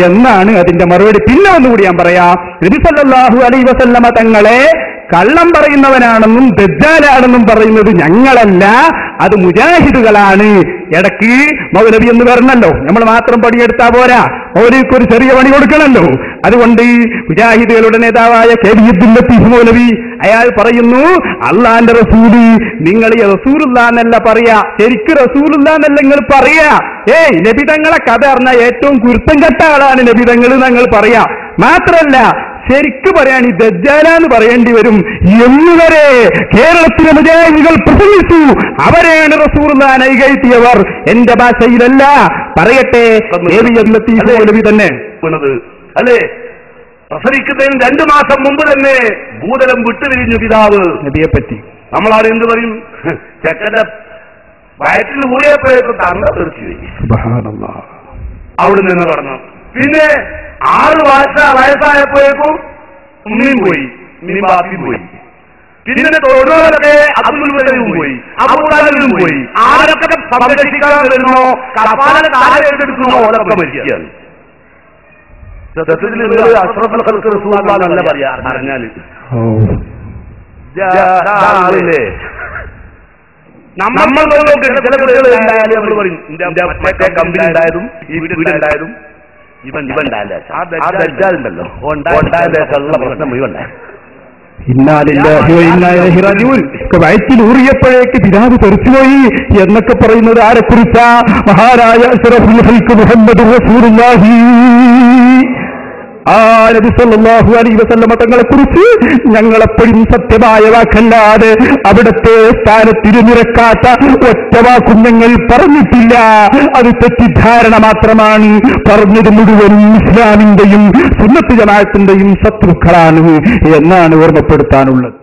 എന്നാണ് അതിന്റെ മറുപടി. പിന്നെ ഒന്നുകൂടി ഞാൻ പറയാം. നബി സല്ലല്ലാഹു അലൈഹി വസല്ലമ തങ്ങളെ കള്ളം പറയുന്നവനാണെന്നും ദജ്ജാലാണെന്നും പറയുന്നത് ഞങ്ങളല്ല, അത് മുജാഹിദുകളാണ്. ഇടയ്ക്ക് മൗലവി എന്ന് വരണല്ലോ, നമ്മൾ മാത്രം പണിയെടുത്താ പോരാ, മൗലവിക്ക് ഒരു ചെറിയ പണി കൊടുക്കണല്ലോ. അതുകൊണ്ട് മുജാഹിദുകളുടെ നേതാവായ കെ.വി. അബ്ദുൽ ലത്തീഫ് മൗലവി അയാൾ പറയുന്നു, അള്ളാന്റെ റസൂല് നിങ്ങൾ റസൂലുള്ളാ എന്നല്ല പറയാ, ശരിക്ക് റസൂലുള്ളാ എന്നല്ല നിങ്ങൾ പറയാ. നബിതങ്ങളെ കഥ അറിഞ്ഞ ഏറ്റവും കുരുത്തം കെട്ട ആളാണ് നബിതങ്ങൾ ഞങ്ങൾ പറയാ. മാത്രല്ല ശരിക്ക് പറയാൻ ഈ ദജ്ജാലാന്ന് പറയേണ്ടി വരും എന്നുവരെ കേരളത്തിലെ മുജാഹിദുകൾ പ്രസംഗിച്ചു. അവരെയാണ് റസൂലുള്ളാഹിനെ ഇകഴ്ത്തിയവർ. എന്റെ ഭാഷയിലല്ല, പറയട്ടെ കെ.വി. അബ്ദുൽ ലത്തീഫ് മൗലവി തന്നെ അല്ലേ. പ്രസവിക്കുന്നതിന് 2 മാസം മുമ്പ് തന്നെ ഭൂതലം വിട്ടുപിരിഞ്ഞു പിതാവ് നബിയെ പറ്റി. നമ്മളാണ് എന്ത് പറയും, ചെക്കന്റെ വയറ്റിൽ ഊറിയപ്പോഴേക്കും തങ്ങ തീർച്ചയായി അവിടെ നിന്ന് പറഞ്ഞു. പിന്നെ 6 വയസ്സായപ്പോഴേക്കും ഉമ്മയും പോയി, ഉമ്മയും ബാപ്പിയും പോയി. പിന്നെ തൊഴിലുകളൊക്കെ അബ്ദുൽ മുത്തലിബും പോയി, അബൂതാലിബും പോയി. ആരൊക്കെ സംരക്ഷിക്കാൻ വരുന്നോ, കഫാല താഴെ എടുക്കുന്നോ ഓരൊക്കെ മരിക്കുകയാണ്. അഷ്റഫുൽ ഖൽഖ് റസൂലുള്ളാഹി എന്നല്ല പറയാ പറഞ്ഞാല് നമ്മൾ ചില കുട്ടികൾ ഉണ്ടായാലും നമ്മൾ പറയും മറ്റേ കമ്പനി ഉണ്ടായതും ഈ വീടുണ്ടായതും ഇവൻ ആ ദജ്ജാലുണ്ടല്ലോ ഉണ്ടായതിനുള്ള പ്രശ്നം മുഴുവൻ വയറ്റിൽ ഊറിയപ്പോഴേക്ക് പിതാവ് തെറിച്ചുപോയി എന്നൊക്കെ പറയുന്നത് ആരെക്കുറിച്ചാ? മഹാനായ അഷ്റഫുൽ ഖൽഖ് മുഹമ്മദ് റസൂലുള്ളാഹി നബി സല്ലല്ലാഹു അലൈഹി വസല്ലമ തങ്ങളെ കുറിച്ച് ഞങ്ങളെപ്പോഴും സത്യമായ വാക്കല്ലാതെ അവിടുത്തെ സ്ഥാനത്തിന് നിരക്കാത്ത ഒറ്റ വാക്കും ഞങ്ങൾ പറഞ്ഞിട്ടില്ല. അത് തെറ്റിദ്ധാരണ മാത്രമാണ്. പറഞ്ഞത് മുഴുവനും ഇസ്ലാമിന്റെയും സുന്നത്ത് ജമാഅത്തിന്റെയും ശത്രുക്കളാണ് എന്നാണ് ഓർമ്മപ്പെടുത്താനുള്ളത്.